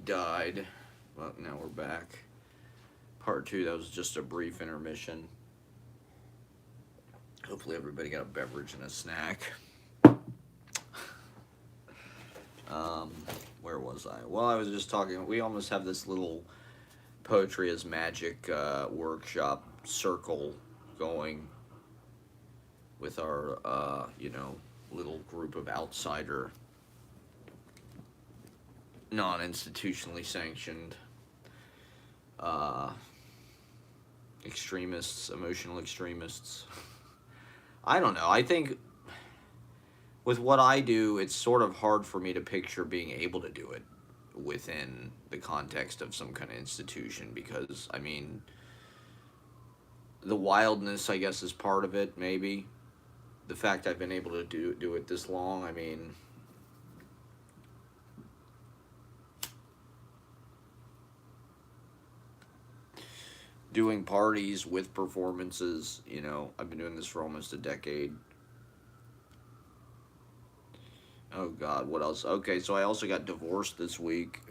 died. Well, now we're back. Part 2, that was just a brief intermission. Hopefully everybody got a beverage and a snack. Um, where was I? Well, I was just talking. We almost have this little poetry as magic workshop circle going with our, little group of outsider, non-institutionally sanctioned extremists, emotional extremists. I don't know. I think with what I do, it's sort of hard for me to picture being able to do it within the context of some kind of institution because, I mean, the wildness, I guess, is part of it, maybe. The fact I've been able to do it this long, I mean, doing parties with performances, I've been doing this for almost a decade. Oh God, what else? Okay, so I also got divorced this week.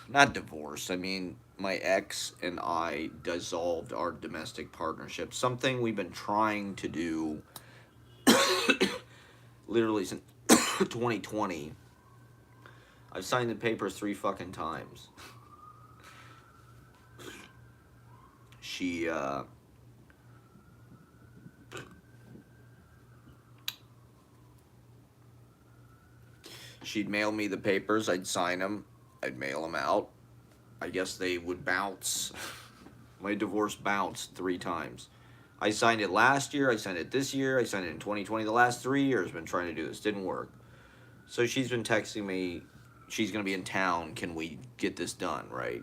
Not divorced, I mean, my ex and I dissolved our domestic partnership. Something we've been trying to do literally since 2020. I've signed the papers 3 fucking times. She, she'd mail me the papers, I'd sign them, I'd mail them out. I guess they would bounce. My divorce bounced 3 times. I signed it last year, I signed it this year, I signed it in 2020. The last 3 years been trying to do this. Didn't work. So she's been texting me, she's going to be in town, can we get this done, right?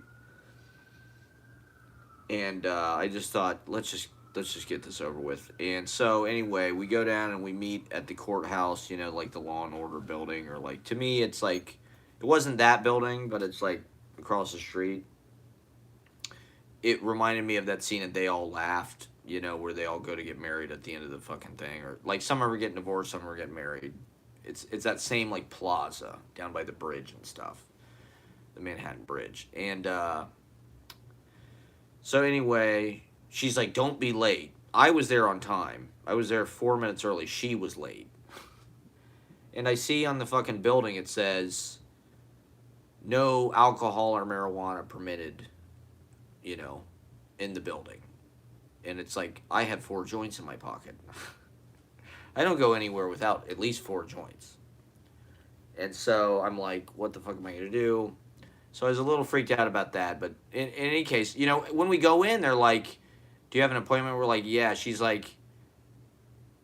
And I just thought, let's just get this over with. And so anyway, we go down and we meet at the courthouse, like the Law and Order building, or like, to me, it's like, it wasn't that building, but it's like across the street. It reminded me of that scene in They All Laughed, where they all go to get married at the end of the fucking thing, or like some are getting divorced, some are getting married. It's that same like plaza down by the bridge and stuff, the Manhattan Bridge. And so anyway, she's like, don't be late. I was there on time. I was there 4 minutes early. She was late. And I see on the fucking building it says, no alcohol or marijuana permitted, in the building. And it's like, I have 4 joints in my pocket. I don't go anywhere without at least 4 joints. And so I'm like, what the fuck am I going to do? So I was a little freaked out about that. But in any case, when we go in, they're like, do you have an appointment? We're like, yeah. She's like,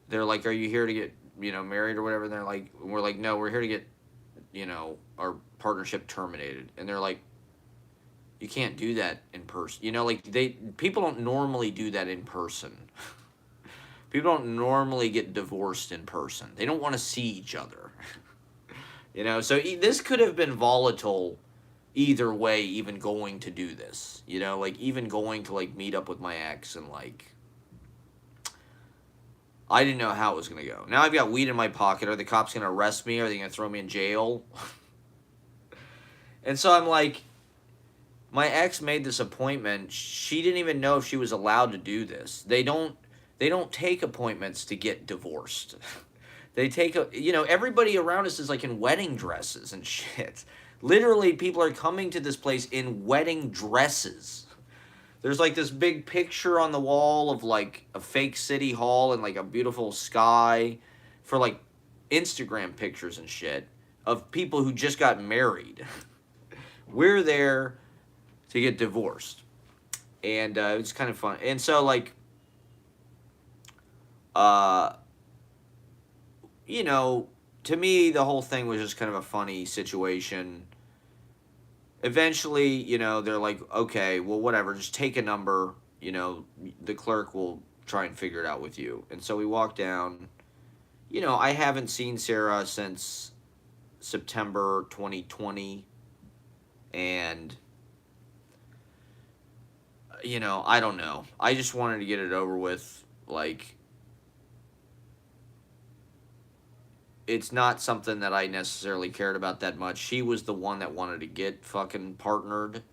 they're like, are you here to get, married or whatever? And they're like, we're like, no, we're here to get, our partnership terminated. And they're like, you can't do that in person. People don't normally do that in person. People don't normally get divorced in person. They don't want to see each other. So this could have been volatile either way, even going to do this. Even going to, meet up with my ex and, I didn't know how it was going to go. Now I've got weed in my pocket. Are the cops going to arrest me? Are they going to throw me in jail? And so I'm like, my ex made this appointment. She didn't even know if she was allowed to do this. They don't take appointments to get divorced. They take everybody around us is like in wedding dresses and shit. Literally, people are coming to this place in wedding dresses. There's like this big picture on the wall of like a fake city hall and like a beautiful sky for like Instagram pictures and shit of people who just got married. We're there to get divorced. And it's kind of fun. And so like, to me, the whole thing was just kind of a funny situation. Eventually, they're like, okay, well, whatever, just take a number, the clerk will try and figure it out with you. And so we walk down. I haven't seen Sarah since September 2020. And, I don't know. I just wanted to get it over with, like, it's not something that I necessarily cared about that much. She was the one that wanted to get fucking partnered.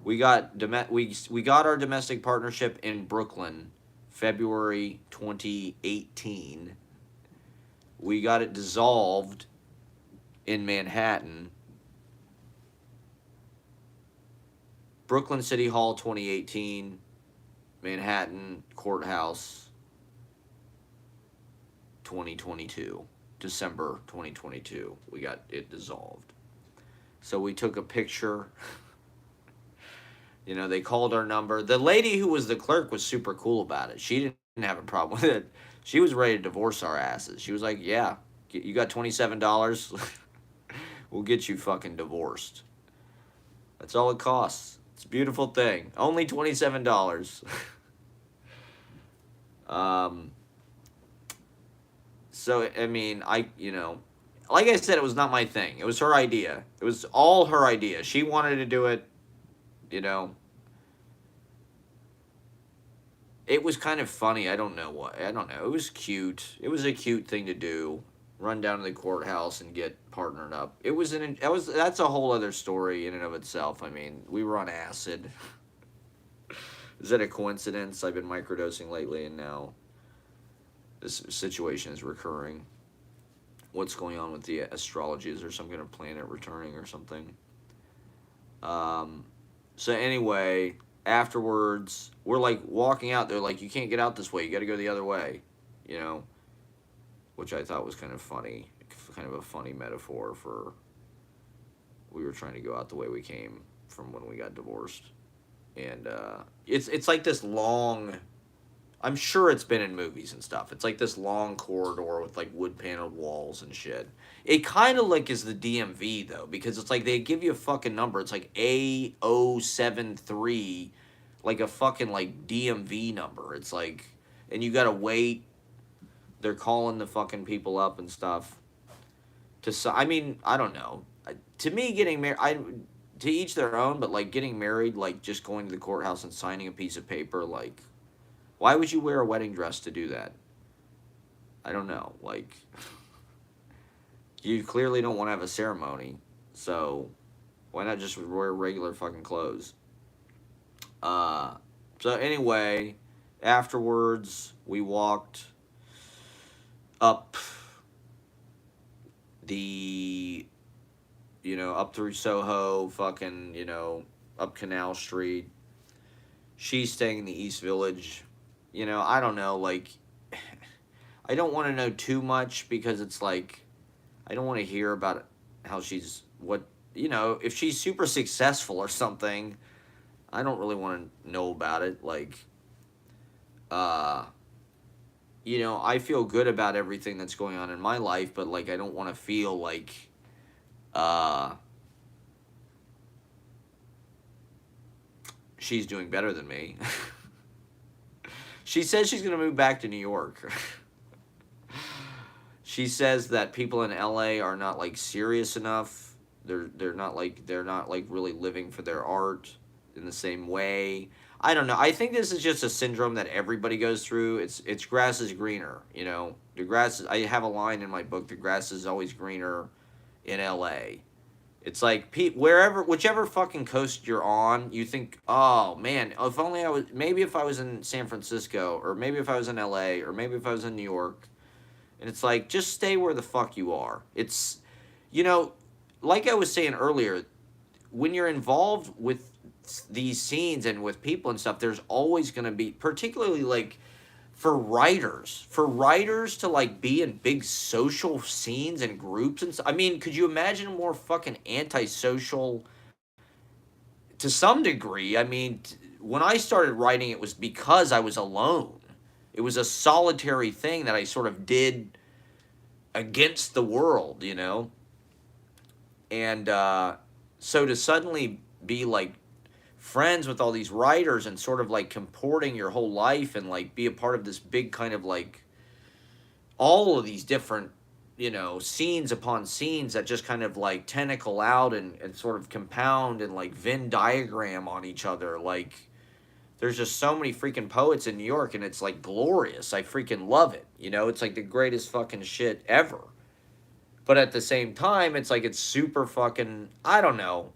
We got our domestic partnership in Brooklyn, February 2018. We got it dissolved in Manhattan, Brooklyn City Hall 2018, Manhattan Courthouse 2022, December 2022. We got it dissolved. So we took a picture. You know, they called our number. The lady who was the clerk was super cool about it. She didn't have a problem with it. She was ready to divorce our asses. She was like, yeah, you got $27? We'll get you fucking divorced. That's all it costs. It's a beautiful thing. Only $27. um, so, I mean, like I said, it was not my thing. It was her idea. It was all her idea. She wanted to do it, you know. It was kind of funny. I don't know. It was cute. It was a cute thing to do. Run down to the courthouse and get partnered up. That's a whole other story in and of itself. I mean, we were on acid. Is that a coincidence? I've been microdosing lately, and now this situation is recurring. What's going on with the astrology? Is there some kind of planet returning or something? So anyway, afterwards, we're like walking out. They're like, you can't get out this way. You got to go the other way, you know, which I thought was kind of funny, kind of a funny metaphor for we were trying to go out the way we came from when we got divorced. And it's like this long, I'm sure it's been in movies and stuff. It's like this long corridor with like wood paneled walls and shit. It kind of like is the DMV though, because it's like they give you a fucking number. It's like A073, like a fucking like DMV number. It's like, and you gotta wait. They're calling the fucking people up and stuff. I mean, I don't know. To me, getting married, to each their own, but like getting married, like just going to the courthouse and signing a piece of paper, like, why would you wear a wedding dress to do that? I don't know. Like, you clearly don't want to have a ceremony, so why not just wear regular fucking clothes? So anyway, afterwards, we walked up up through Soho, fucking, up Canal Street. She's staying in the East Village. I don't know, like, I don't want to know too much because it's like, I don't want to hear about how if she's super successful or something, I don't really want to know about it. Like, I feel good about everything that's going on in my life, but, like, I don't want to feel like, she's doing better than me. She says she's going to move back to New York. She says that people in LA are not like serious enough. They're not like really living for their art in the same way. I don't know. I think this is just a syndrome that everybody goes through. It's grass is greener, The grass I have a line in my book, the grass is always greener in LA. It's like whichever fucking coast you're on, you think, oh man, maybe if I was in San Francisco, or maybe if I was in LA, or maybe if I was in New York, and it's like, just stay where the fuck you are. It's, like I was saying earlier, when you're involved with these scenes and with people and stuff, there's always going to be, particularly like for writers to like be in big social scenes and groups and I mean, could you imagine a more fucking antisocial to some degree? I mean, when I started writing, it was because I was alone. It was a solitary thing that I sort of did against the world, and so to suddenly be like friends with all these writers and sort of like comporting your whole life and like be a part of this big kind of like all of these different scenes upon scenes that just kind of like tentacle out and sort of compound and like Venn diagram on each other. Like, there's just so many freaking poets in New York, and it's like glorious. I freaking love it. It's like the greatest fucking shit ever. But at the same time, it's like it's super fucking. I don't know.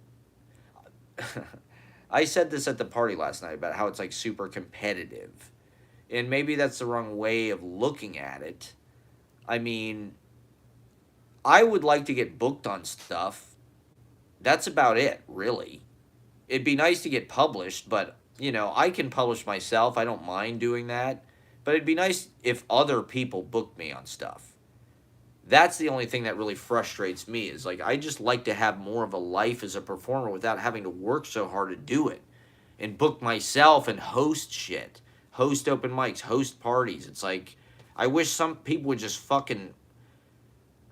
I said this at the party last night about how it's like super competitive. And maybe that's the wrong way of looking at it. I mean, I would like to get booked on stuff. That's about it, really. It'd be nice to get published, but, I can publish myself. I don't mind doing that. But it'd be nice if other people booked me on stuff. That's the only thing that really frustrates me is like I just like to have more of a life as a performer without having to work so hard to do it and book myself and host shit, host open mics, host parties. It's like I wish some people would just fucking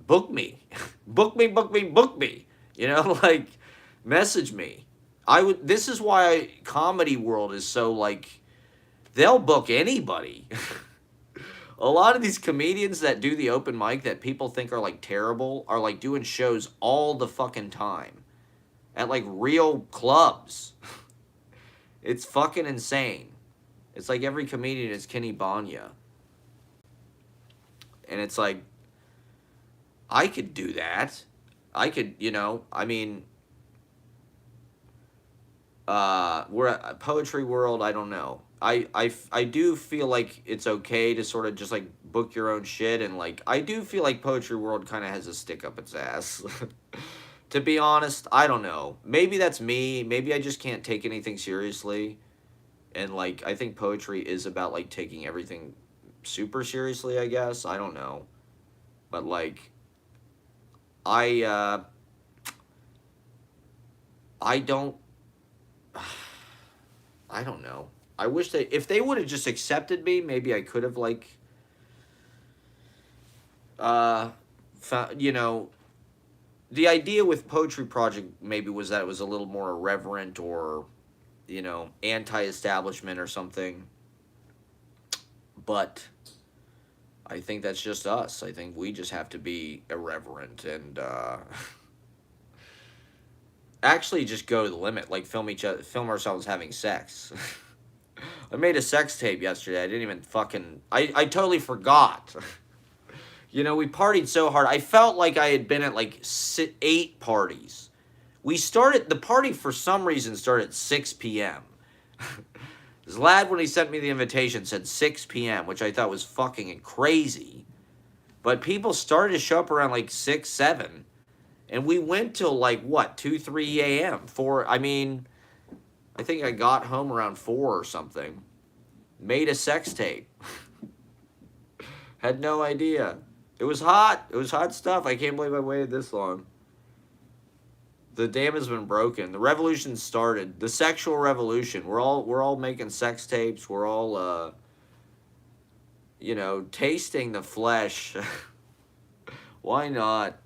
book me, book me, book me, book me. Like message me. I would. This is why comedy world is so like they'll book anybody. A lot of these comedians that do the open mic that people think are like terrible are like doing shows all the fucking time at like real clubs. It's fucking insane. It's like every comedian is Kenny Banya. And it's like, I could do that. I could, I mean, we're at poetry world, I don't know. I do feel like it's okay to sort of just like book your own shit and like I do feel like poetry world kind of has a stick up its ass. To be honest, I don't know. Maybe that's me. Maybe I just can't take anything seriously. And like I think poetry is about like taking everything super seriously, I guess. I don't know. But like I I don't I don't know. I wish if they would have just accepted me, maybe I could have like found, the idea with Poetry Project maybe was that it was a little more irreverent or, anti-establishment or something. But I think that's just us. I think we just have to be irreverent and actually just go to the limit, like film ourselves having sex. I made a sex tape yesterday. I didn't even fucking. I totally forgot. We partied so hard. I felt like I had been at like 8 parties. The party for some reason started at 6 p.m. This lad, when he sent me the invitation, said 6 p.m., which I thought was fucking crazy. But people started to show up around like 6, 7. And we went till like, what, 2, 3 a.m. 4, I mean, I think I got home around 4 or something. Made a sex tape. Had no idea. It was hot. It was hot stuff. I can't believe I waited this long. The dam has been broken. The revolution started. The sexual revolution. We're all making sex tapes. We're all tasting the flesh. Why not?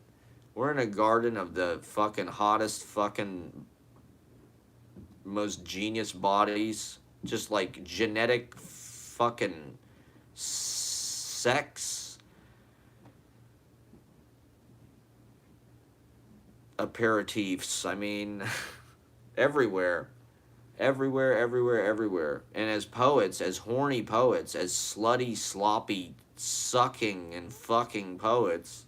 We're in a garden of the fucking hottest fucking most genius bodies. Just like genetic fucking sex aperitifs. I mean, everywhere. Everywhere, everywhere, everywhere. And as poets, as horny poets, as slutty, sloppy, sucking and fucking poets,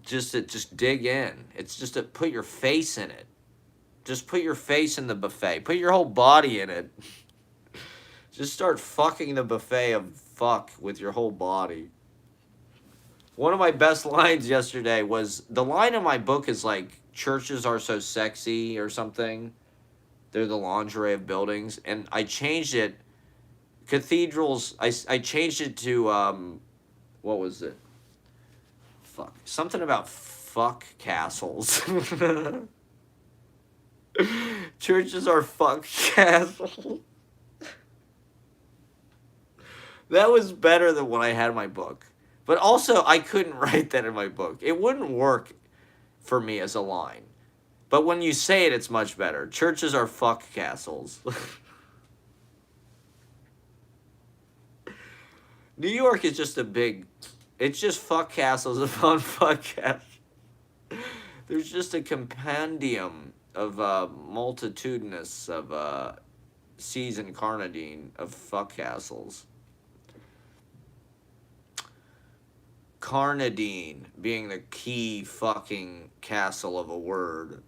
just dig in. It's just to put your face in it. Just put your face in the buffet. Put your whole body in it. Just start fucking the buffet of fuck with your whole body. One of my best lines yesterday was, the line in my book is like, churches are so sexy or something. They're the lingerie of buildings. And I changed it. Cathedrals, I changed it to, what was it? Fuck. Something about fuck castles. Churches are fuck castles. That was better than what I had in my book. But also, I couldn't write that in my book. It wouldn't work for me as a line. But when you say it, it's much better. Churches are fuck castles. New York is just it's just fuck castles upon fuck castles. There's just a compendium of multitudinous of C's incarnadine of fuck castles. Carnadine being the key fucking castle of a word.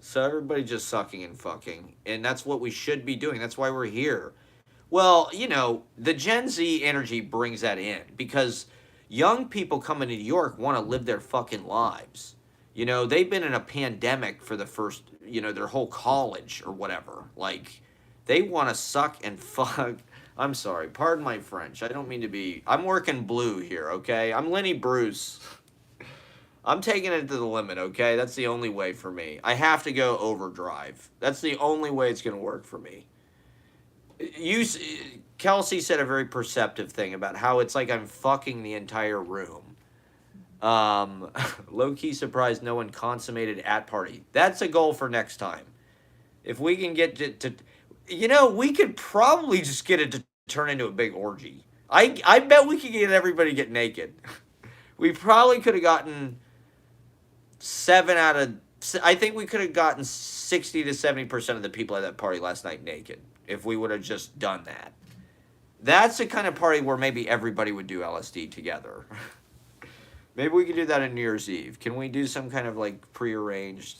So everybody just sucking and fucking. And that's what we should be doing. That's why we're here. Well, the Gen Z energy brings that in because young people coming to New York want to live their fucking lives. They've been in a pandemic for the first, their whole college or whatever. Like, they want to suck and fuck. I'm sorry, pardon my French. I don't mean to be. I'm working blue here, okay? I'm Lenny Bruce. I'm taking it to the limit, okay? That's the only way for me. I have to go overdrive. That's the only way it's going to work for me. You, Kelsey said a very perceptive thing about how it's like I'm fucking the entire room. Low-key surprised no one consummated at party. That's a goal for next time. If we can get to we could probably just get it to turn into a big orgy. I bet we could get everybody to get naked. We probably could have gotten I think we could have gotten 60 to 70% of the people at that party last night naked if we would have just done that. That's the kind of party where maybe everybody would do LSD together. Maybe we could do that on New Year's Eve. Can we do some kind of like prearranged?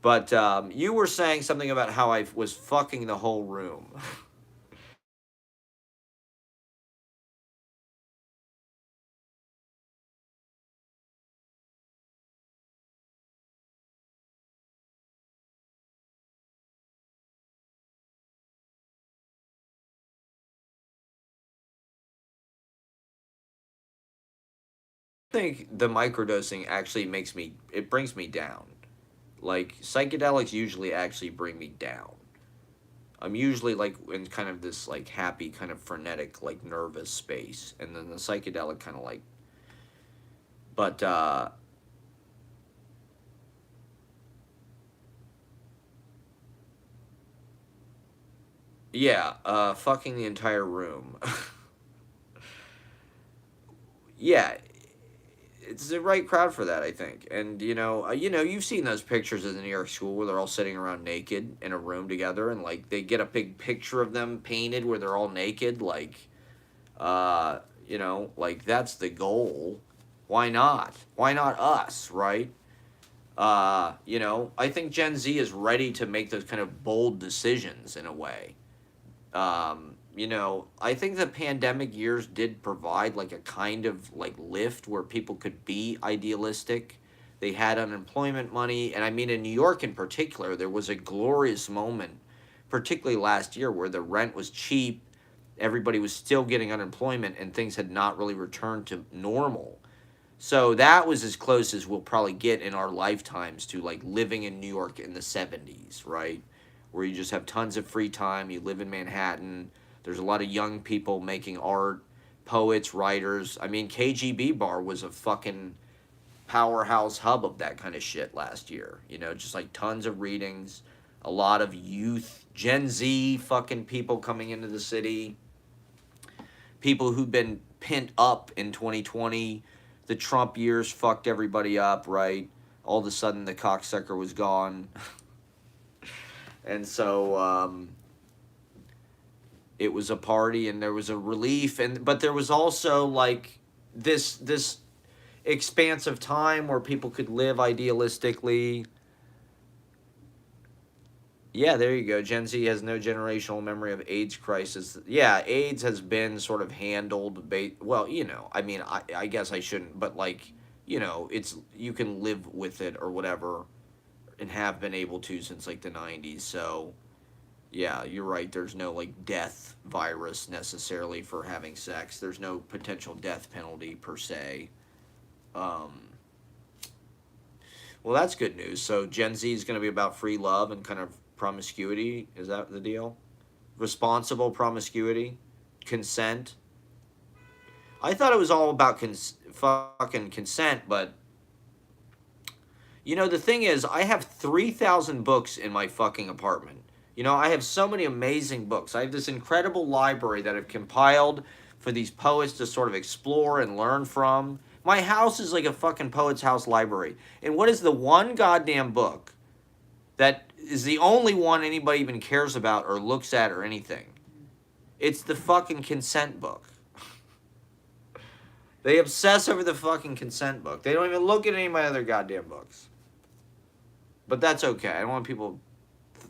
But you were saying something about how I was fucking the whole room. I think the microdosing actually brings me down. Like, psychedelics usually actually bring me down. I'm usually like in kind of this like happy, kind of frenetic, like nervous space. And then the psychedelic kind of like, but, yeah, fucking the entire room. Yeah, it's the right crowd for that, I think. And you've seen those pictures of the New York school where they're all sitting around naked in a room together, and like they get a big picture of them painted where they're all naked, like, like that's the goal. Why not? Why not us, right? I think Gen Z is ready to make those kind of bold decisions in a way. I think the pandemic years did provide like a kind of like lift where people could be idealistic. They had unemployment money. And I mean, in New York in particular, there was a glorious moment, particularly last year, where the rent was cheap. Everybody was still getting unemployment and things had not really returned to normal. So that was as close as we'll probably get in our lifetimes to like living in New York in the 70s, right? Where you just have tons of free time. You live in Manhattan. There's a lot of young people making art, poets, writers. I mean, KGB Bar was a fucking powerhouse hub of that kind of shit last year. Just like tons of readings, a lot of youth, Gen Z fucking people coming into the city, people who've been pent up in 2020. The Trump years fucked everybody up, right? All of a sudden, the cocksucker was gone. And so it was a party and there was a relief, but there was also like this expanse of time where people could live idealistically. Yeah, there you go. Gen Z has no generational memory of AIDS crisis. Yeah, AIDS has been sort of handled. Well, I mean, I guess I shouldn't, but like, you can live with it or whatever, and have been able to since like the 90s. So, yeah, you're right. There's no like death virus necessarily for having sex. There's no potential death penalty per se. Well, that's good news. So Gen Z is going to be about free love and kind of promiscuity. Is that the deal? Responsible promiscuity, consent. I thought it was all about fucking consent, but the thing is, I have 3,000 books in my fucking apartment. I have so many amazing books. I have this incredible library that I've compiled for these poets to sort of explore and learn from. My house is like a fucking poet's house library. And what is the one goddamn book that is the only one anybody even cares about or looks at or anything? It's the fucking consent book. They obsess over the fucking consent book. They don't even look at any of my other goddamn books. But that's okay. I don't want people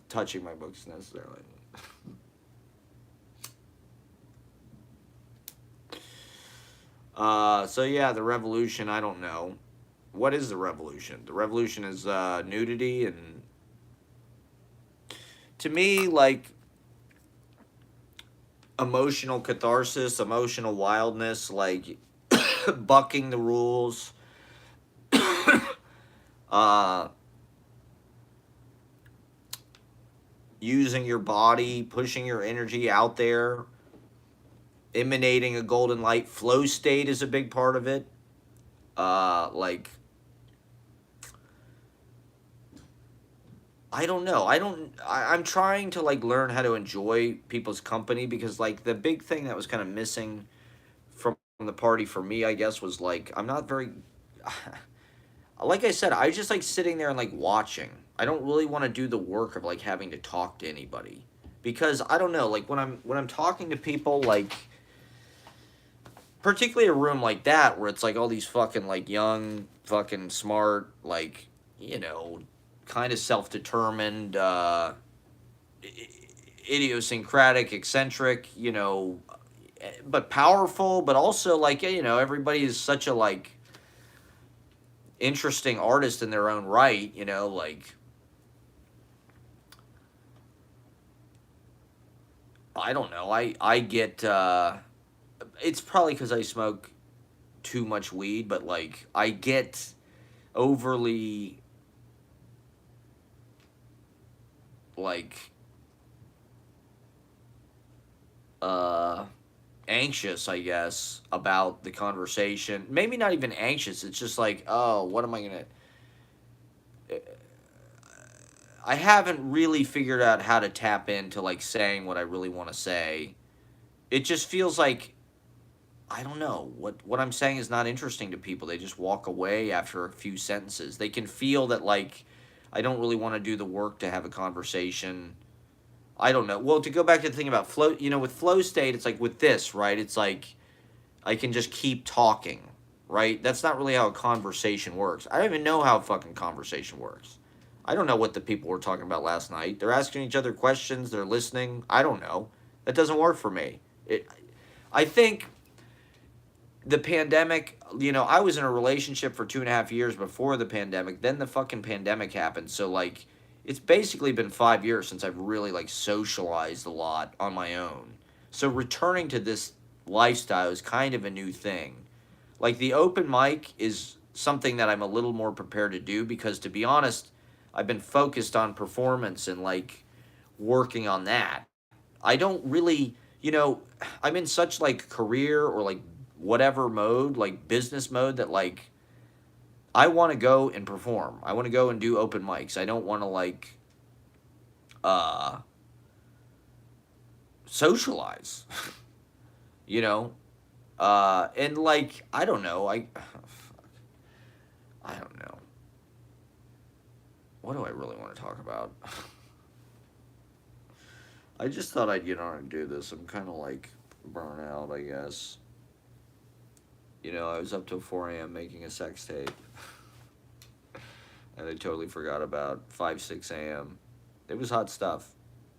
touching my books necessarily. So yeah, the revolution, I don't know. What is the revolution? The revolution is nudity, and to me, like, emotional catharsis, emotional wildness, like bucking the rules, uh, using your body, pushing your energy out there, emanating a golden light. Flow state is a big part of it. Like, I don't know. I'm trying to like learn how to enjoy people's company, because like the big thing that was kind of missing from the party for me, I guess, was like I'm not very like I said, I just like sitting there and like watching. I don't really want to do the work of like having to talk to anybody, because I don't know, like when I'm talking to people, like particularly a room like that where it's like all these fucking like young, fucking smart, like, kind of self-determined, idiosyncratic, eccentric, but powerful, but also like, everybody is such a like interesting artist in their own right, like I don't know. I get it's probably cuz I smoke too much weed, but like I get overly like uh anxious, I guess, about the conversation. Maybe not even anxious. It's just like, oh, what am I going to I haven't really figured out how to tap into like saying what I really want to say. It just feels like I don't know what I'm saying is not interesting to people. They just walk away after a few sentences. They can feel that like I don't really want to do the work to have a conversation. I don't know. Well, to go back to the thing about flow, with flow state, it's like with this, right? It's like I can just keep talking, right? That's not really how a conversation works. I don't even know how a fucking conversation works. I don't know what the people were talking about last night. They're asking each other questions. They're listening. I don't know. That doesn't work for me. I think the pandemic, I was in a relationship for 2.5 years before the pandemic. Then the fucking pandemic happened. So, like, it's basically been 5 years since I've really, like, socialized a lot on my own. So, returning to this lifestyle is kind of a new thing. Like, the open mic is something that I'm a little more prepared to do because, to be honest, I've been focused on performance and, like, working on that. I don't really, I'm in such like career or like whatever mode, like business mode, that like I want to go and perform. I want to go and do open mics. I don't want to like uh socialize, you know? And like I don't know, I don't know. What do I really want to talk about? I just thought I'd get on and do this. I'm kind of like burnt out, I guess. I was up till 4 a.m. making a sex tape. And I totally forgot about 5, 6 a.m. It was hot stuff.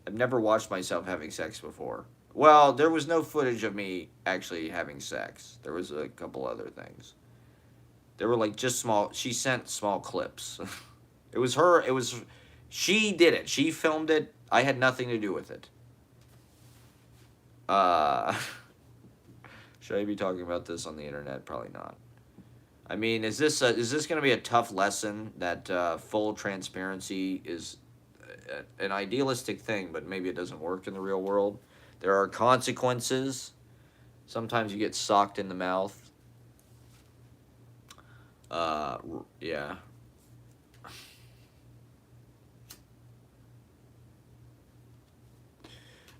I've never watched myself having sex before. Well, there was no footage of me actually having sex. There was a couple other things. There were like just small, she sent small clips. It was her, she did it. She filmed it. I had nothing to do with it. Uh, should I be talking about this on the internet? Probably not. I mean, is this going to be a tough lesson that full transparency is an idealistic thing, but maybe it doesn't work in the real world? There are consequences. Sometimes you get socked in the mouth. Yeah.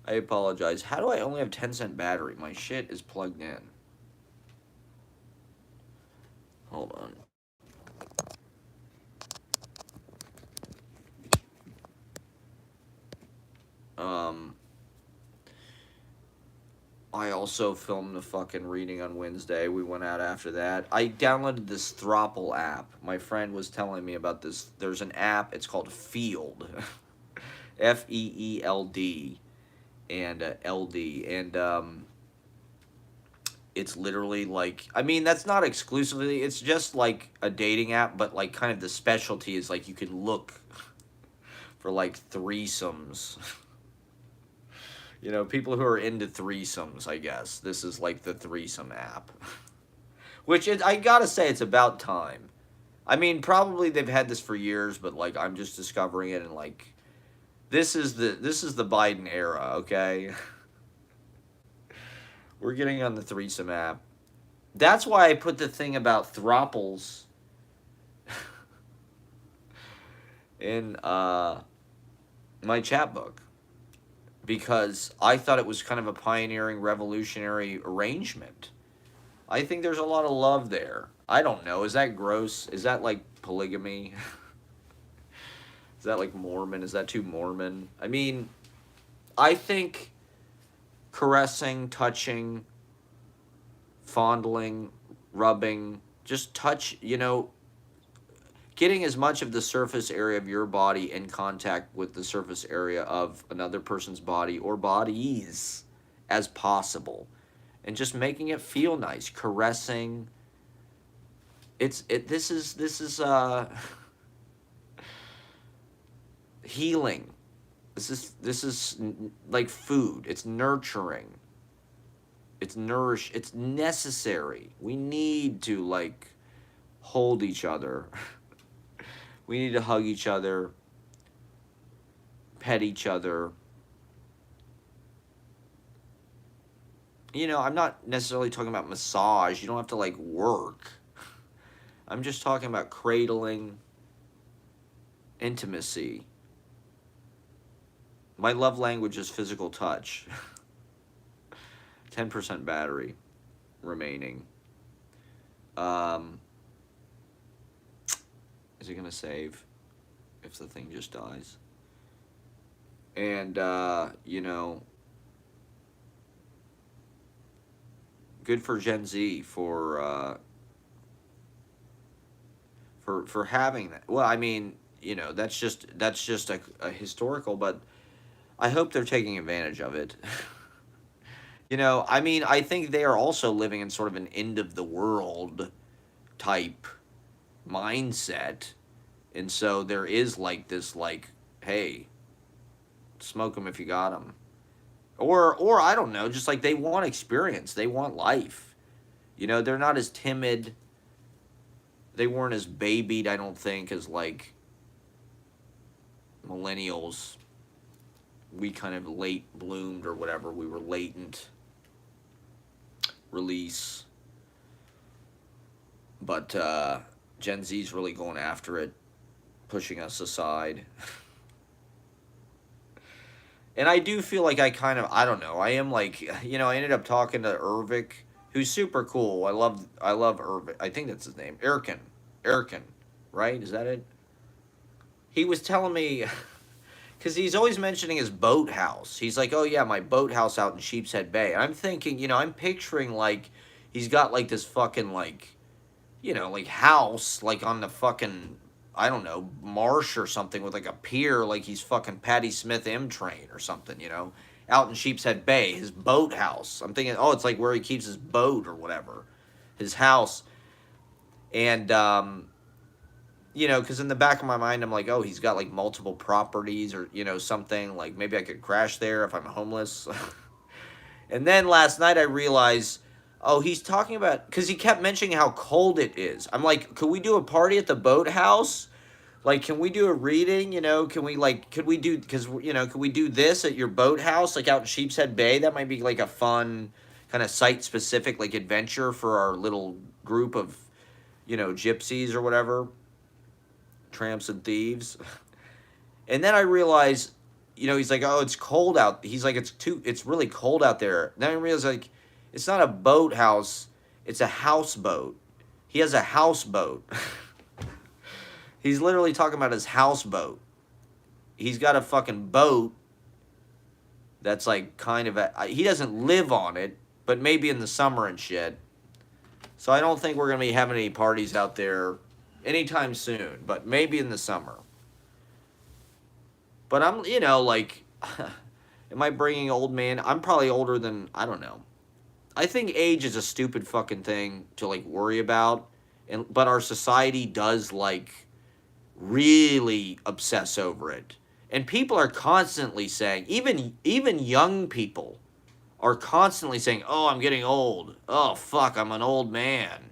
I apologize. How do I only have 10-cent battery? My shit is plugged in. Hold on. I also filmed the fucking reading on Wednesday. We went out after that. I downloaded this Thropple app. My friend was telling me about this. There's an app. It's called Field, Feeld, and LD, and it's literally like, I mean, that's not exclusively. It's just like a dating app, but like kind of the specialty is like you can look for like threesomes. You know, people who are into threesomes, I guess. This is like the threesome app. Which, I gotta say, it's about time. I mean, probably they've had this for years, but like, I'm just discovering it, and like, this is the Biden era, okay? We're getting on the threesome app. That's why I put the thing about throuples in my chat book. Because I thought it was kind of a pioneering, revolutionary arrangement. I think there's a lot of love there. I don't know. Is that gross? Is that like polygamy? Is that like Mormon? Is that too Mormon? I mean, I think caressing, touching, fondling, rubbing, just touch, getting as much of the surface area of your body in contact with the surface area of another person's body or bodies as possible, and just making it feel nice, caressing. This is healing. This is like food. It's nurturing. It's it's necessary. We need to like hold each other. We need to hug each other, pet each other. I'm not necessarily talking about massage. You don't have to like work. I'm just talking about cradling, intimacy. My love language is physical touch. 10% battery remaining. Is it going to save if the thing just dies? And, good for Gen Z for having that. Well, I mean, that's just a historical, but I hope they're taking advantage of it. I mean, I think they are also living in sort of an end of the world type mindset, and so there is like this, like, hey, smoke them if you got them, or I don't know, just like they want experience, they want life. They're not as timid. They weren't as babied, I don't think, as like millennials. We kind of late bloomed or whatever. We were latent release, but Gen Z's really going after it, pushing us aside. And I do feel like I don't know, I am like, I ended up talking to Ervik, who's super cool. I love Ervik. I think that's his name. Erkin, right? Is that it? He was telling me, because he's always mentioning his boathouse. He's like, oh yeah, my boathouse out in Sheepshead Bay. And I'm thinking, I'm picturing like, he's got like this fucking like, like house, like on the fucking, I don't know, marsh or something with like a pier, like he's fucking Patti Smith M Train or something, out in Sheepshead Bay, his boathouse. I'm thinking, oh, it's like where he keeps his boat or whatever, his house. And, because in the back of my mind, I'm like, oh, he's got like multiple properties or, something, like maybe I could crash there if I'm homeless. And then last night I realized, oh, he's talking about, because he kept mentioning how cold it is. I'm like, could we do a party at the boathouse? Like, can we do a reading? Can we could we do this at your boathouse, like out in Sheepshead Bay? That might be like a fun kind of site-specific like adventure for our little group of, gypsies or whatever, tramps and thieves. And then I realized, he's like, oh, it's cold out. He's like, it's really cold out there. Then I realized, like, it's not a boathouse, it's a houseboat. He has a houseboat. He's literally talking about his houseboat. He's got a fucking boat that's like kind of he doesn't live on it. but maybe in the summer and shit. So I don't think we're going to be having any parties out there anytime soon, but maybe in the summer. But I'm, like, am I bringing old man? I'm probably older than, I don't know. I think age is a stupid fucking thing to, like, worry about. But our society does, like, really obsess over it. And people are constantly saying, even young people are constantly saying, "Oh, I'm getting old. Oh, fuck, I'm an old man.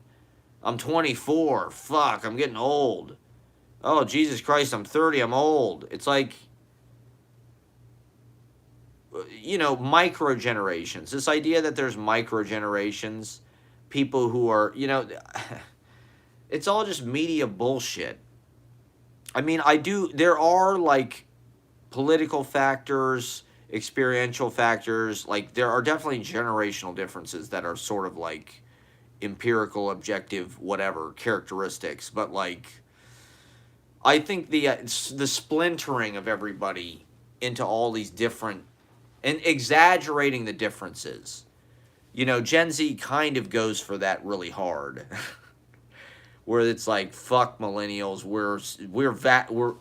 I'm 24. Fuck, I'm getting old. Oh, Jesus Christ, I'm 30. I'm old." It's like, micro generations. This idea that there's micro generations, people who are, it's all just media bullshit. I mean, there are, like, political factors, experiential factors. Like, there are definitely generational differences that are sort of, like, empirical, objective, whatever, characteristics. But, like, I think the splintering of everybody into all these different, and exaggerating the differences. Gen Z kind of goes for that really hard. Where it's like, fuck millennials,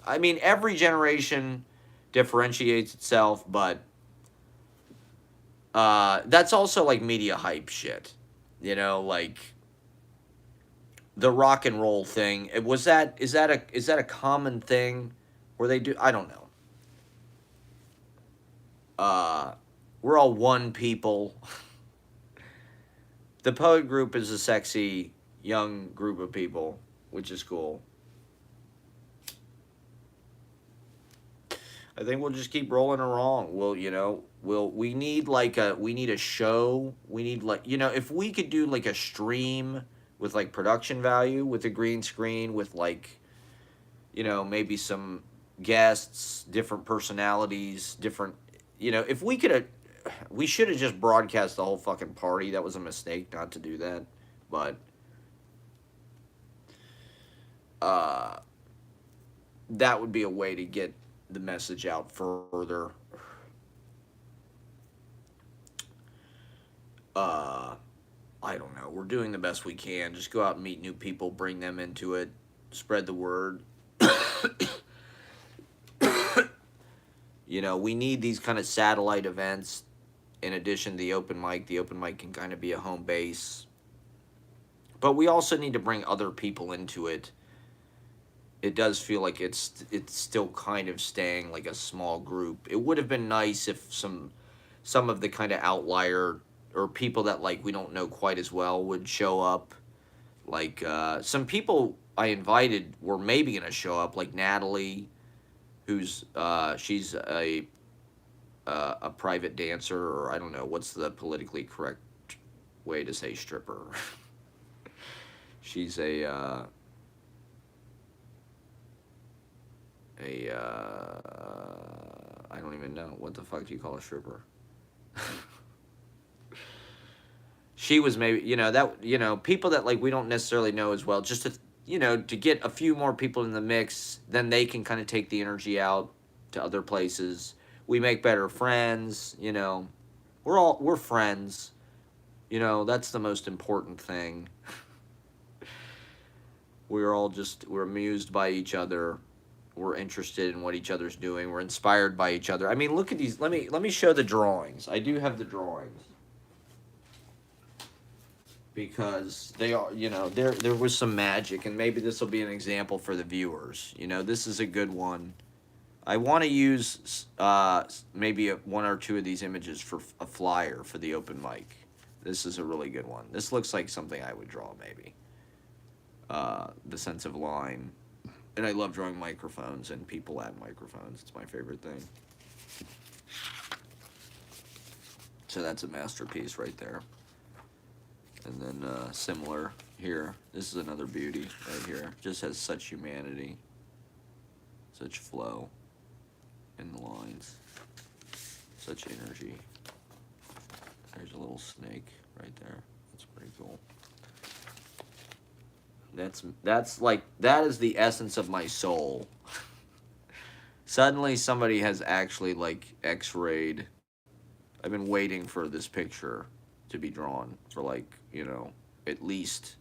I mean, every generation differentiates itself, but that's also like media hype shit. Like the rock and roll thing. Is that a common thing where they do? I don't know. We're all one people. The poet group is a sexy young group of people, which is cool. I think we'll just keep rolling along. We need a show. We need, like, if we could do like a stream with, like, production value, with a green screen, with, like, maybe some guests, different personalities, different, if we could, we should have just broadcast the whole fucking party. That was a mistake not to do that, but that would be a way to get the message out further. I don't know. We're doing the best we can. Just go out and meet new people, bring them into it, spread the word. We need these kind of satellite events in addition to the open mic. The open mic can kind of be a home base. But we also need to bring other people into it. It does feel like it's still kind of staying like a small group. It would have been nice if some of the kind of outlier or people that, like, we don't know quite as well would show up. Like, some people I invited were maybe going to show up, like Natalie, who's she's a private dancer, or I don't know what's the politically correct way to say stripper. She's I don't even know. What the fuck do you call a stripper? She was maybe, people that, like, we don't necessarily know as well, just to, to get a few more people in the mix, then they can kind of take the energy out to other places. We make better friends, we're friends, that's the most important thing. We're amused by each other. We're interested in what each other's doing. We're inspired by each other. I mean, look at these. Let me show the drawings. I do have the drawings. Because they are, there was some magic, and maybe this will be an example for the viewers. This is a good one. I want to use maybe one or two of these images for a flyer for the open mic. This is a really good one. This looks like something I would draw, maybe. The sense of line. And I love drawing microphones and people at microphones. It's my favorite thing. So that's a masterpiece right there. And then similar here. This is another beauty right here. Just has such humanity. Such flow in the lines. Such energy. There's a little snake right there. That's pretty cool. That is the essence of my soul. Suddenly somebody has actually, like, x-rayed. I've been waiting for this picture. to be drawn for like, at least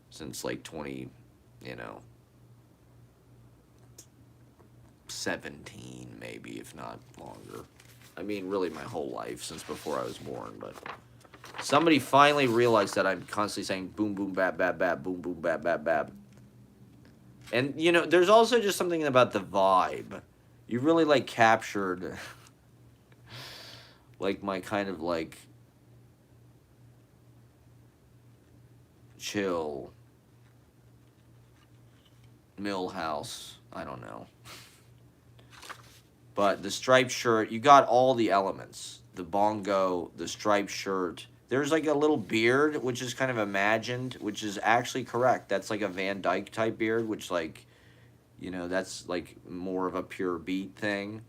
since like 20, you know, 17 maybe, if not longer. I mean, really my whole life since before I was born, but somebody finally realized that I'm constantly saying boom, boom, bap, bap, bap, boom, boom, bap, bap, bap. And, there's also just something about the vibe. You really, like, captured, like, my kind of, like, chill, Millhouse, I don't know. But the striped shirt, you got all the elements. The bongo, the striped shirt. There's like a little beard, which is kind of imagined, which is actually correct. That's like a Van Dyke type beard, which like, that's like more of a pure beat thing.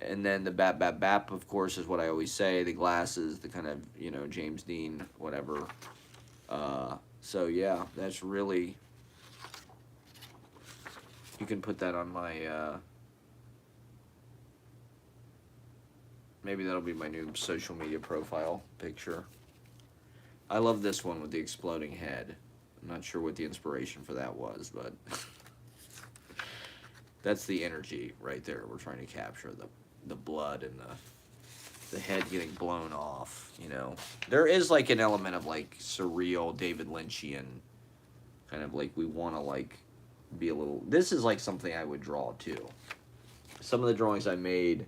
And then the bap bap bap, of course, is what I always say. The glasses, the kind of, James Dean, whatever. So yeah, that's really, you can put that on my, maybe that'll be my new social media profile picture. I love this one with the exploding head. I'm not sure what the inspiration for that was, but that's the energy right there. We're trying to capture the blood and the head getting blown off, There is like an element of like surreal David Lynchian kind of like we want to like be a little. This is like something I would draw too. Some of the drawings I made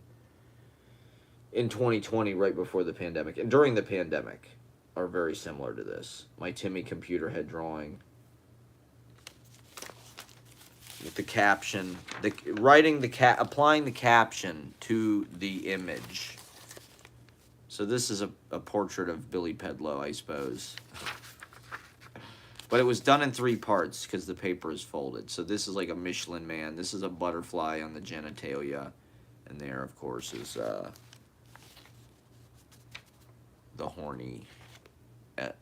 in 2020 right before the pandemic and during the pandemic are very similar to this. My Timmy computer head drawing with the caption, applying the caption to the image. So this is a portrait of Billy Pedlow, I suppose. But it was done in 3 parts because the paper is folded. So this is like a Michelin man. This is a butterfly on the genitalia. And there, of course, is the horny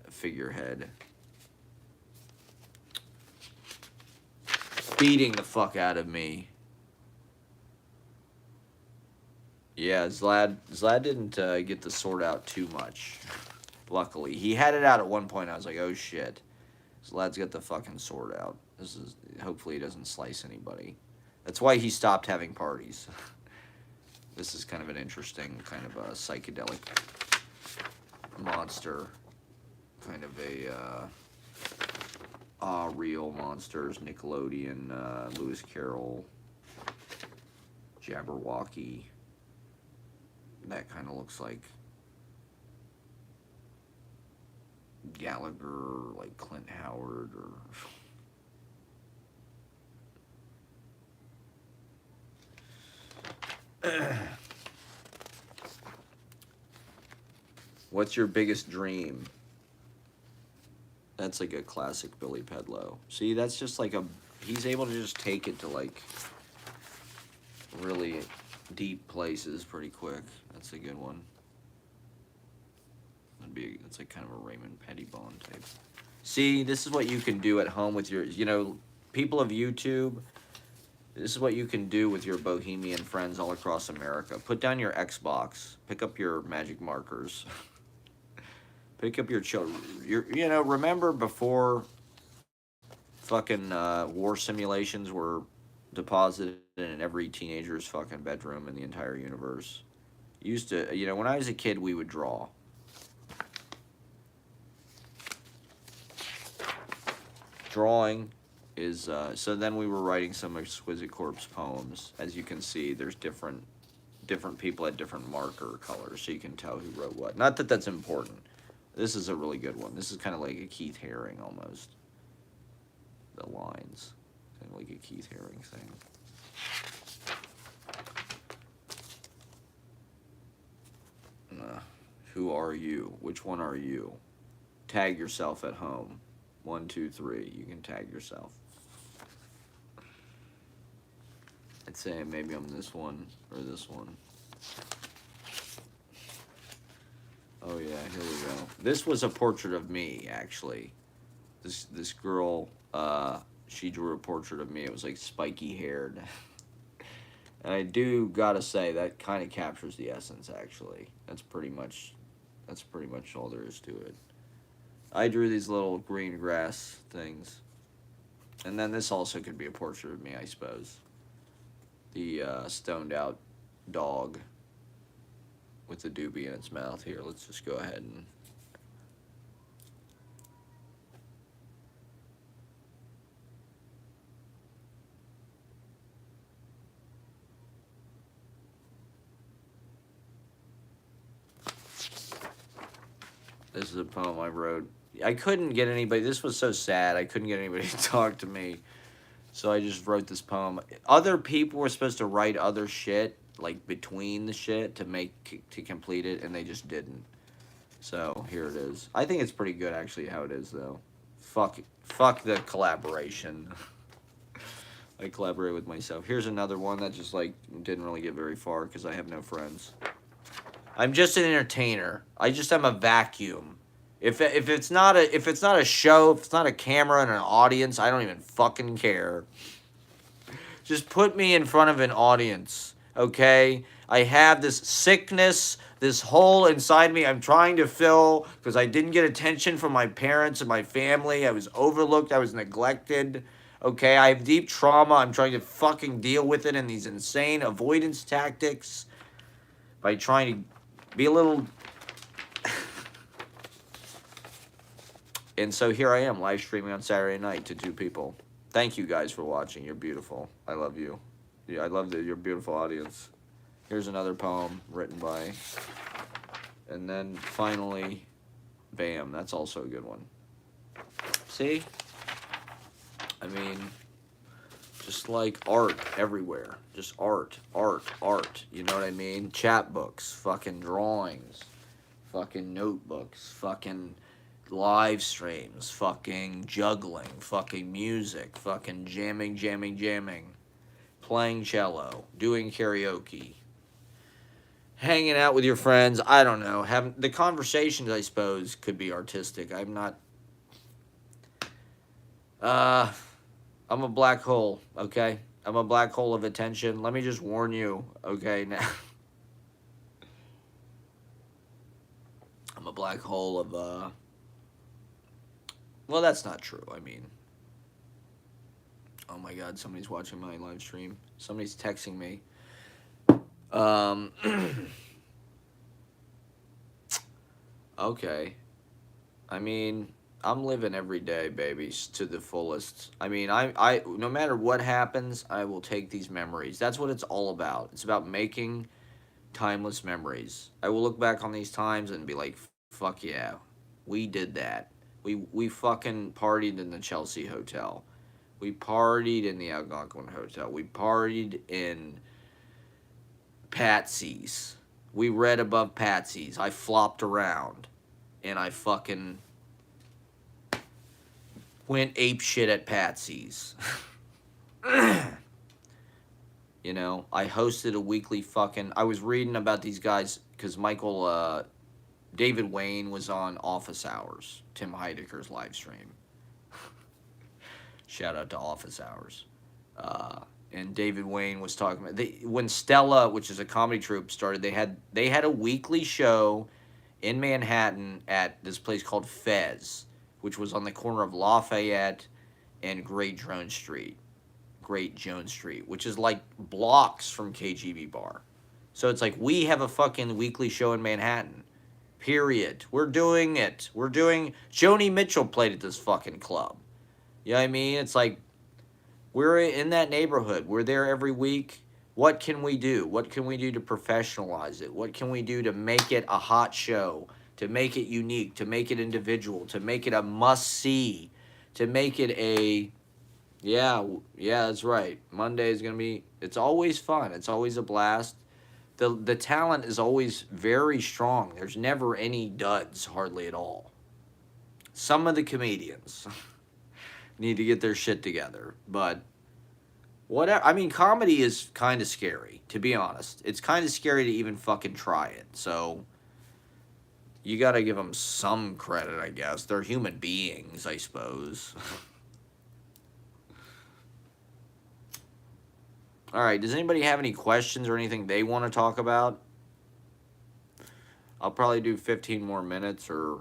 figurehead beating the fuck out of me. Yeah, Zlad didn't get the sword out too much. Luckily, he had it out at one point. I was like, oh shit, Zlad's got the fucking sword out. Hopefully he doesn't slice anybody. That's why he stopped having parties. This is kind of an interesting kind of a psychedelic monster, kind of a real monsters, Nickelodeon, Lewis Carroll, Jabberwocky. That kind of looks like Gallagher, like Clint Howard, or what's your biggest dream? That's like a classic Billy Pedlow. See, that's just like he's able to just take it to like really deep places pretty quick. That's a good one. It's like kind of a Raymond Pettibon type. See, this is what you can do at home with your, people of YouTube. This is what you can do with your bohemian friends all across America. Put down your Xbox. Pick up your magic markers. Pick up your children. Remember before fucking war simulations were deposited in every teenager's fucking bedroom in the entire universe? Used to, when I was a kid, we would draw. Drawing is, so then we were writing some Exquisite Corpse poems. As you can see, there's different people at different marker colors, so you can tell who wrote what. Not that that's important. This is a really good one. This is kind of like a Keith Haring almost. The lines. Kind of like a Keith Haring thing. Who are you? Which one are you? Tag yourself at home. 1, 2, 3. You can tag yourself. I'd say maybe I'm this one or this one. Oh yeah, here we go. This was a portrait of me, actually. This girl, she drew a portrait of me. It was like spiky haired. And I do gotta say, that kind of captures the essence, actually. That's pretty much That's pretty much all there is to it. I drew these little green grass things. And then this also could be a portrait of me, I suppose. The stoned out dog with the doobie in its mouth. Here, let's just go ahead and... This is a poem I wrote. I couldn't get anybody... This was so sad. I couldn't get anybody to talk to me. So I just wrote this poem. Other people were supposed to write other shit, like between the shit, to complete it, and they just didn't. So here it is. I think it's pretty good, actually, how it is, though. Fuck the collaboration. I collaborate with myself. Here's another one that just, like, didn't really get very far because I have no friends. I'm just an entertainer. I just am a vacuum. If it's not a show, if it's not a camera and an audience, I don't even fucking care. Just put me in front of an audience, okay? I have this sickness, this hole inside me I'm trying to fill because I didn't get attention from my parents and my family. I was overlooked. I was neglected. Okay, I have deep trauma. I'm trying to fucking deal with it in these insane avoidance tactics by trying to be a little... And so here I am, live streaming on Saturday night to 2 people. Thank you guys for watching. You're beautiful. I love you. Yeah, I love your beautiful audience. Here's another poem written by... And then finally, bam, that's also a good one. See? I mean, just like art everywhere. Just art. You know what I mean? Chapbooks, fucking drawings, fucking notebooks, fucking live streams, fucking juggling, fucking music, fucking jamming, playing cello, doing karaoke, hanging out with your friends. I don't know. Having the conversations, I suppose, could be artistic. I'm not... I'm a black hole, okay? I'm a black hole of attention. Let me just warn you, okay? Now, I'm a black hole of, well, that's not true. I mean, oh my God, somebody's watching my live stream. Somebody's texting me. Okay. I mean, I'm living every day, babies, to the fullest. I mean, I no matter what happens, I will take these memories. That's what it's all about. It's about making timeless memories. I will look back on these times and be like, fuck yeah, we did that. We fucking partied in the Chelsea Hotel. We partied in the Algonquin Hotel. We partied in Patsy's. We read above Patsy's. I flopped around. And I fucking went apeshit at Patsy's. You know, I hosted a weekly fucking... I was reading about these guys because David Wayne was on Office Hours, Tim Heidecker's live stream. Shout out to Office Hours. And David Wayne was talking about... when Stella, which is a comedy troupe, started, they had a weekly show in Manhattan at this place called Fez, which was on the corner of Lafayette and Great Jones Street, which is like blocks from KGB Bar. So it's like, we have a fucking weekly show in Manhattan. Period. We're doing it. Joni Mitchell played at this fucking club. You know what I mean? It's like, we're in that neighborhood. We're there every week. What can we do? What can we do to professionalize it? What can we do to make it a hot show, to make it unique, to make it individual, to make it a must-see, to make it a, yeah, that's right. Monday is going to be, it's always fun. It's always a blast. The talent is always very strong. There's never any duds, hardly at all. Some of the comedians need to get their shit together, but whatever. I mean, comedy is kind of scary, to be honest. It's kind of scary to even fucking try it. So you got to give them some credit, I guess. They're human beings, I suppose. All right, does anybody have any questions or anything they want to talk about? I'll probably do 15 more minutes, or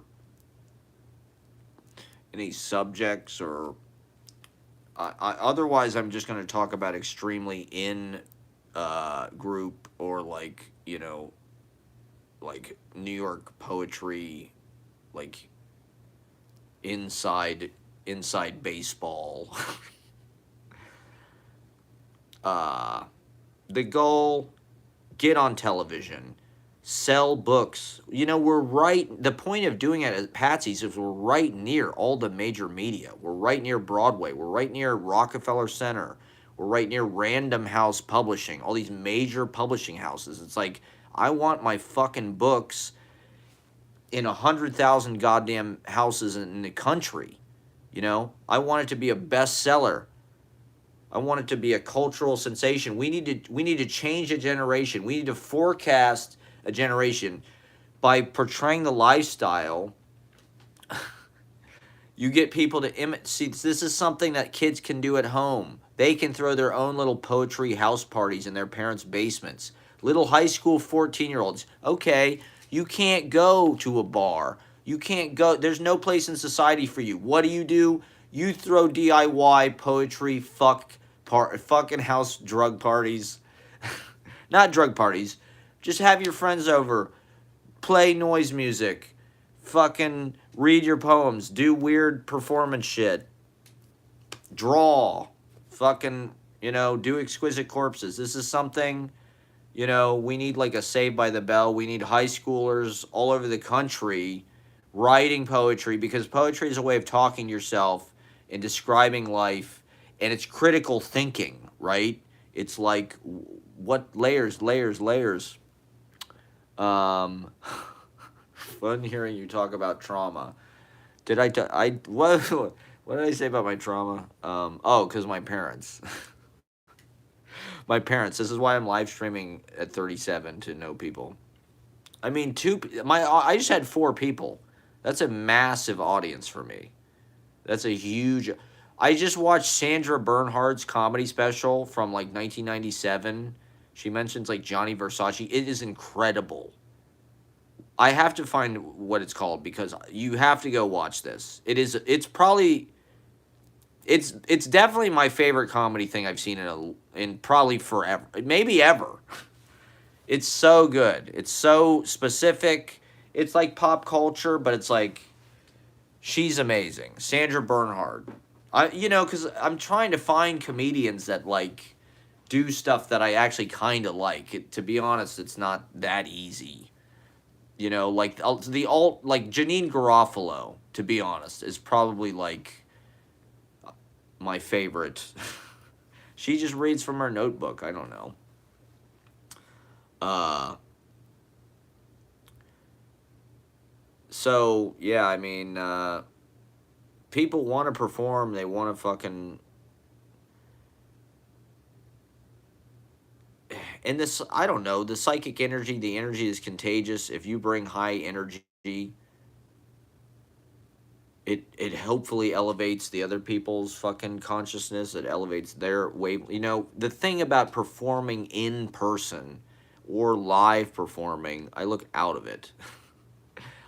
any subjects, or otherwise I'm just going to talk about extremely in group, or like, like New York poetry, like inside baseball. uh the goal, get on television, sell books. We're right. The point of doing it at Patsy's is we're right near all the major media. We're right near Broadway. We're right near Rockefeller Center. We're right near Random House Publishing, all these major publishing houses. It's like, I want my fucking books in 100,000 goddamn houses in the country. I want it to be a bestseller. I want it to be a cultural sensation. We need to change a generation. We need to forecast a generation by portraying the lifestyle. You get people to imitate. See, this is something that kids can do at home. They can throw their own little poetry house parties in their parents' basements. Little high school 14-year-olds. Okay, you can't go to a bar. You can't go. There's no place in society for you. What do? You throw DIY poetry, fucking house drug parties. Not drug parties. Just have your friends over. Play noise music. Fucking read your poems. Do weird performance shit. Draw. Fucking, do exquisite corpses. This is something, we need like a Saved by the Bell. We need high schoolers all over the country writing poetry, because poetry is a way of talking to yourself and describing life, and it's critical thinking, right? It's like, what layers. Fun hearing you talk about trauma. What did I say about my trauma? Because my parents. My parents. This is why I'm live streaming at 37 to no people. I mean, I just had 4 people. That's a massive audience for me. That's a huge. I just watched Sandra Bernhardt's comedy special from like 1997. She mentions like Johnny Versace. It is incredible. I have to find what it's called, because you have to go watch this. It's probably, it's definitely my favorite comedy thing I've seen in probably forever, maybe ever. It's so good. It's so specific. It's like pop culture, but it's like, she's amazing. Sandra Bernhard. Because I'm trying to find comedians that like do stuff that I actually kind of like. To be honest, it's not that easy. Like like Janine Garofalo, to be honest, is probably like my favorite. She just reads from her notebook. I don't know. So yeah, I mean, people want to perform. They want to fucking. And this, I don't know, the psychic energy, the energy is contagious. If you bring high energy, it hopefully elevates the other people's fucking consciousness. It elevates their wave. The thing about performing in person or live performing, I look out of it.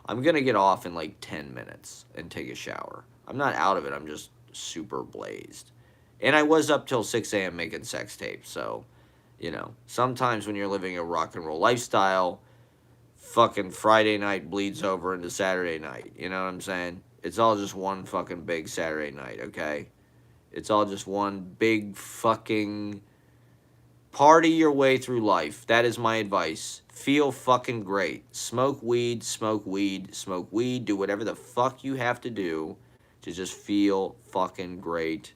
I'm going to get off in like 10 minutes and take a shower. I'm not out of it. I'm just super blazed. And I was up till 6 a.m. making sex tapes, so... sometimes when you're living a rock and roll lifestyle, fucking Friday night bleeds over into Saturday night. You know what I'm saying? It's all just one fucking big Saturday night, okay? It's all just one big fucking party your way through life. That is my advice. Feel fucking great. Smoke weed, smoke weed, smoke weed. Do whatever the fuck you have to do to just feel fucking great.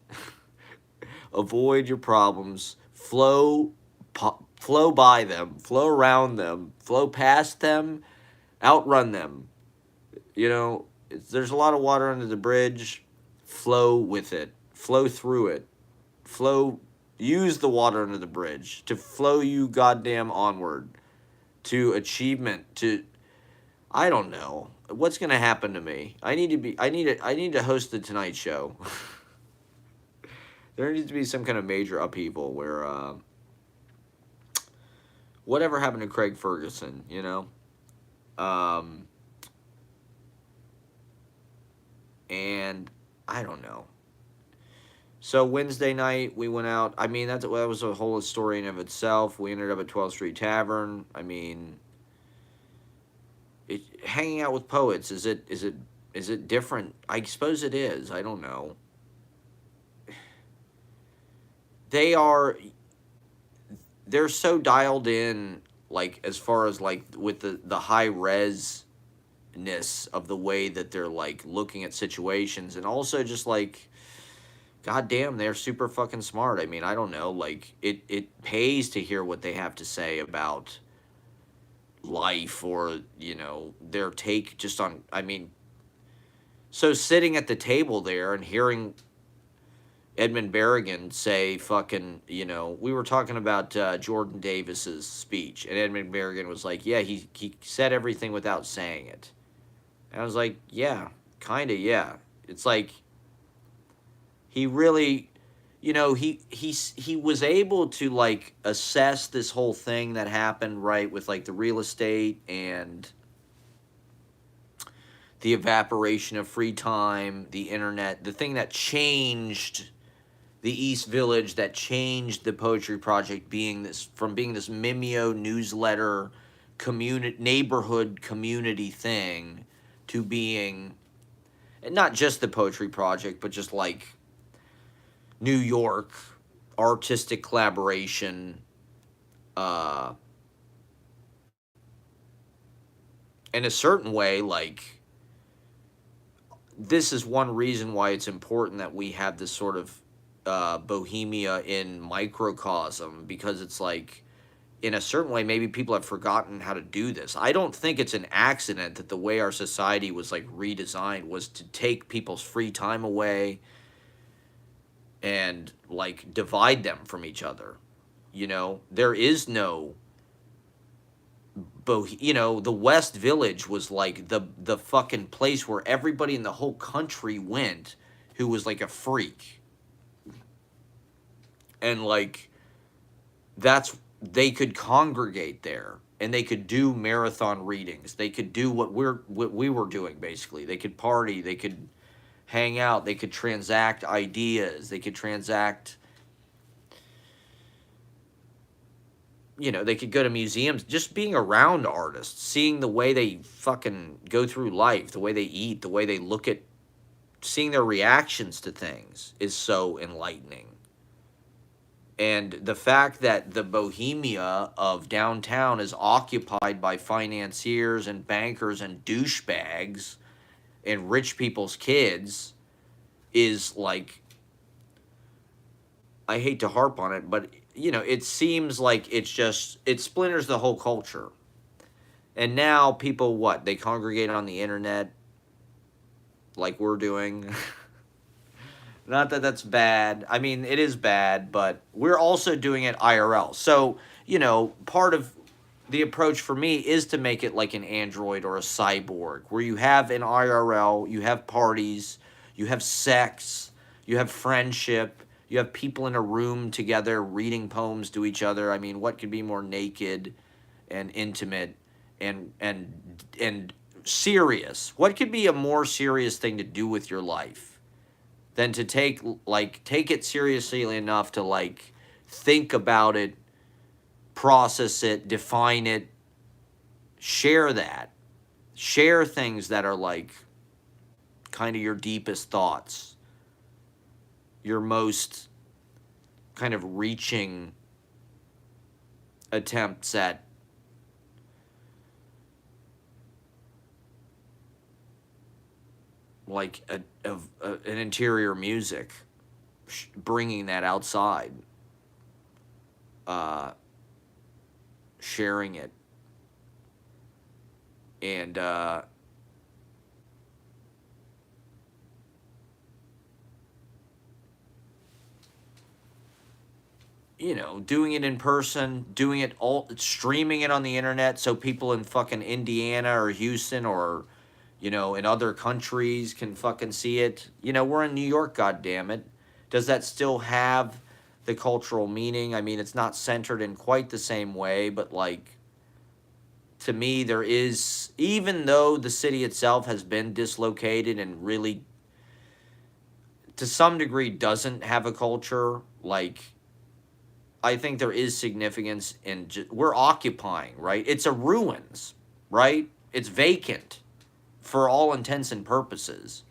Avoid your problems. Flow by them, flow around them, flow past them, outrun them. There's a lot of water under the bridge. Flow with it. Flow through it. Use the water under the bridge to flow you goddamn onward to achievement, I don't know. What's going to happen to me? I need to host the Tonight Show. There needs to be some kind of major upheaval where, whatever happened to Craig Ferguson, Um, and I don't know. So Wednesday night we went out. I mean that was a whole story in of itself. We ended up at 12th Street Tavern. I mean, hanging out with poets, is it different? I suppose it is. I don't know. They are they're so dialed in, like as far as like with the high res ness of the way that they're like looking at situations, and also just like god damn, they're super fucking smart. I mean, I don't know, like it pays to hear what they have to say about life, or their take just on, I mean, so sitting at the table there and hearing Edmund Berrigan say fucking, we were talking about Jordan Davis's speech, and Edmund Berrigan was like, yeah, he said everything without saying it. And I was like, yeah, kind of, yeah. It's like he really, he was able to like assess this whole thing that happened, right, with like the real estate and the evaporation of free time, the internet, the thing that changed the East Village, that changed the Poetry Project being this, from being this Mimeo newsletter community, neighborhood community thing, to being, and not just the Poetry Project, but just like New York artistic collaboration, in a certain way. Like, this is one reason why it's important that we have this sort of Bohemia in microcosm, because it's like, in a certain way, maybe people have forgotten how to do this. I don't think it's an accident that the way our society was like redesigned was to take people's free time away and like divide them from each other. There is no the West Village was like the fucking place where everybody in the whole country went who was like a freak. And like, that's, they could congregate there and they could do marathon readings. They could do what we were doing, basically. They could party, they could hang out, they could transact ideas, they could transact, they could go to museums, just being around artists, seeing the way they fucking go through life, the way they eat, the way they look at, seeing their reactions to things is so enlightening. And the fact that the Bohemia of downtown is occupied by financiers and bankers and douchebags and rich people's kids is like, I hate to harp on it, but it seems like it splinters the whole culture. And now people, what? They congregate on the internet like we're doing. Not that that's bad. I mean, it is bad, but we're also doing it IRL. So, part of the approach for me is to make it like an android or a cyborg, where you have an IRL, you have parties, you have sex, you have friendship, you have people in a room together reading poems to each other. I mean, what could be more naked and intimate and serious? What could be a more serious thing to do with your life than to take it seriously enough to like think about it, process it, define it, share that, share things that are like kind of your deepest thoughts, your most kind of reaching attempts at like an interior music, bringing that outside, sharing it, and doing it in person, doing it all, streaming it on the internet so people in fucking Indiana or Houston or in other countries can fucking see it. We're in New York, goddammit. Does that still have the cultural meaning? I mean, it's not centered in quite the same way, but like, to me, there is, even though the city itself has been dislocated and really, to some degree, doesn't have a culture, like, I think there is significance in, we're occupying, right? It's a ruins, right? It's vacant for all intents and purposes.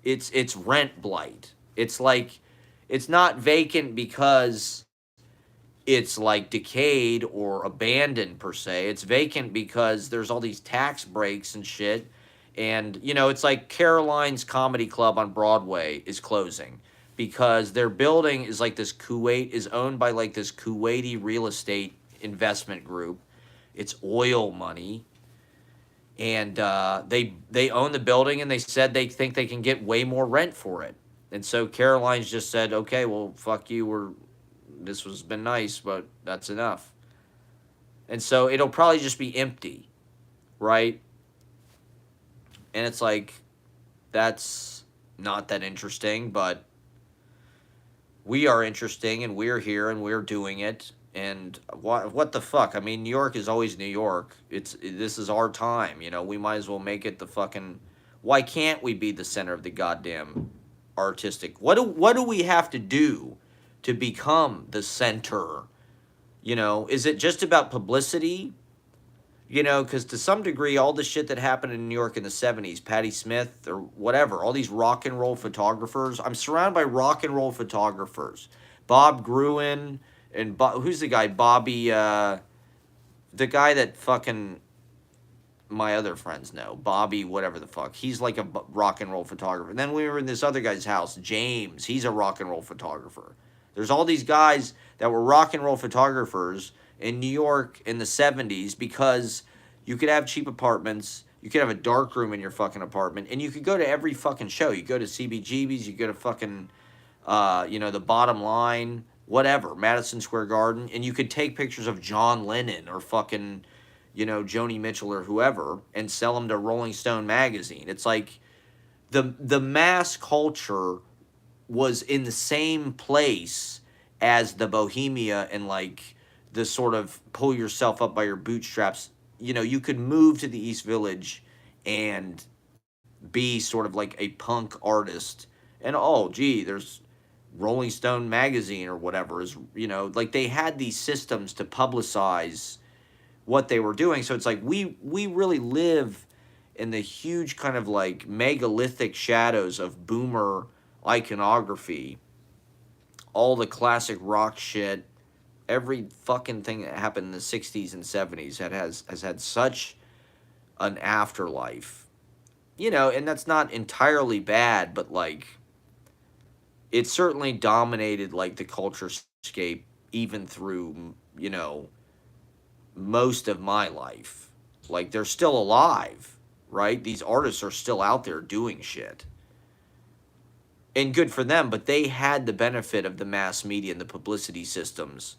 It's rent blight. It's like, it's not vacant because it's like decayed or abandoned per se. It's vacant because there's all these tax breaks and shit. And, it's like Caroline's Comedy Club on Broadway is closing because their building is like this is owned by like this Kuwaiti real estate investment group. It's oil money. And they own the building, and they said they think they can get way more rent for it. And so Caroline's just said, okay, well, fuck you, this has been nice, but that's enough. And so it'll probably just be empty, right? And it's like, that's not that interesting, but we are interesting, and we're here, and we're doing it. And what the fuck? I mean, New York is always New York. This is our time, We might as well make it the fucking. Why can't we be the center of the goddamn artistic? What do we have to do to become the center? Is it just about publicity? Because to some degree, all the shit that happened in New York in the 70s, Patti Smith or whatever, all these rock and roll photographers. I'm surrounded by rock and roll photographers. Bob Gruen and who's the guy? Bobby, the guy that fucking my other friends know. Bobby, whatever the fuck. He's like a rock and roll photographer. And then we were in this other guy's house, James. He's a rock and roll photographer. There's all these guys that were rock and roll photographers in New York in the 70s because you could have cheap apartments, you could have a dark room in your fucking apartment, and you could go to every fucking show. You go to CBGB's, you go to fucking, the Bottom Line, whatever, Madison Square Garden, and you could take pictures of John Lennon or fucking, Joni Mitchell or whoever and sell them to Rolling Stone magazine. It's like the mass culture was in the same place as the bohemia and like the sort of pull yourself up by your bootstraps. You could move to the East Village and be sort of like a punk artist. And oh, gee, there's Rolling Stone magazine or whatever is, like they had these systems to publicize what they were doing. So it's like we really live in the huge kind of like megalithic shadows of boomer iconography, all the classic rock shit, every fucking thing that happened in the 60s and 70s has had such an afterlife. And that's not entirely bad, but like it certainly dominated like the culture scape even through, most of my life. Like they're still alive, right? These artists are still out there doing shit. And good for them, but they had the benefit of the mass media and the publicity systems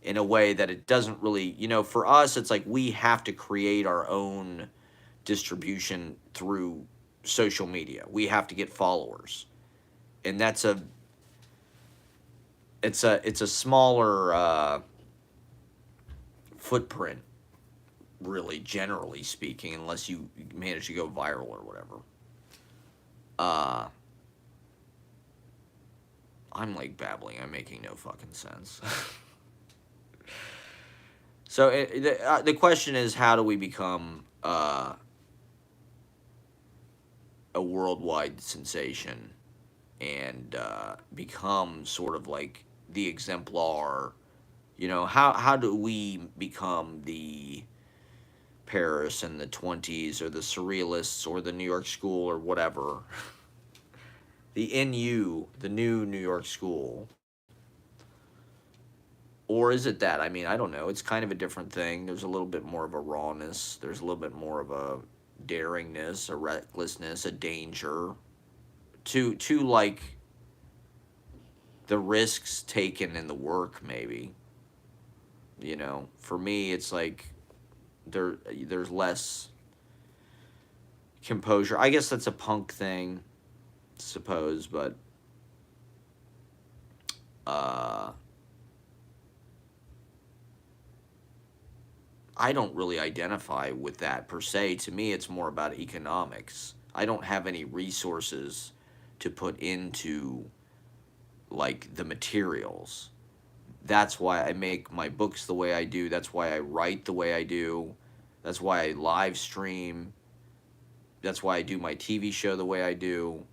in a way that it doesn't really, for us, it's like we have to create our own distribution through social media. We have to get followers. And it's a smaller footprint, really, generally speaking, unless you manage to go viral or whatever. I'm like babbling. I'm making no fucking sense. So the question is, how do we become a worldwide sensation and become sort of like the exemplar? How do we become the Paris in the 20s or the Surrealists or the New York School or whatever? The NU, the new New York School. Or is it that? I mean, I don't know. It's kind of a different thing. There's a little bit more of a rawness. There's a little bit more of a daringness, a recklessness, a danger to like the risks taken in the work, maybe. For me, it's like there's less composure. I guess that's a punk thing, suppose, but I don't really identify with that per se. To me, it's more about economics. I don't have any resources to put into like the materials. That's why I make my books the way I do. That's why I write the way I do. That's why I live stream. That's why I do my TV show the way I do.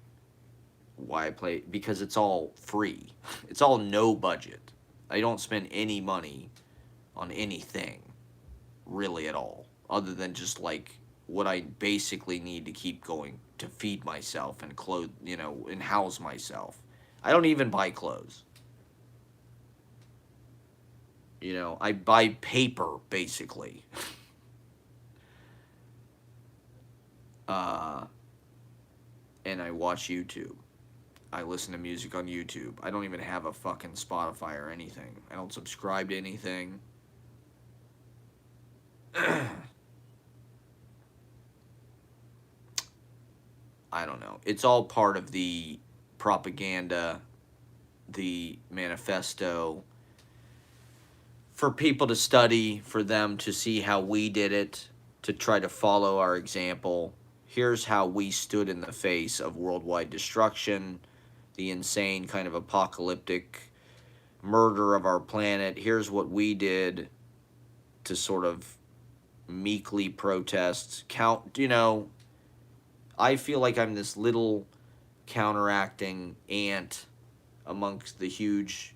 Why I play, because it's all free. It's all no budget. I don't spend any money on anything really at all, other than just like what I basically need to keep going to feed myself and clothe, and house myself. I don't even buy clothes. I buy paper basically. uh, and I watch YouTube. I listen to music on YouTube. I don't even have a fucking Spotify or anything. I don't subscribe to anything. I don't know. It's all part of the propaganda, the manifesto, for people to study, for them to see how we did it, to try to follow our example. Here's how we stood in the face of worldwide destruction, the insane kind of apocalyptic murder of our planet. Here's what we did to sort of meekly protest. I feel like I'm this little counteracting ant amongst the huge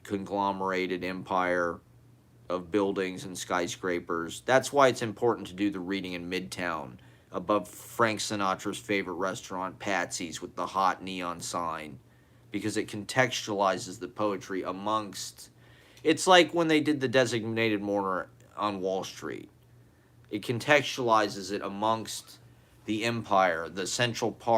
conglomerated empire of buildings and skyscrapers. That's why it's important to do the reading in Midtown above Frank Sinatra's favorite restaurant, Patsy's, with the hot neon sign, because it contextualizes the poetry amongst. It's like when they did the designated mourner on Wall Street. It contextualizes it amongst the empire, the Central Park.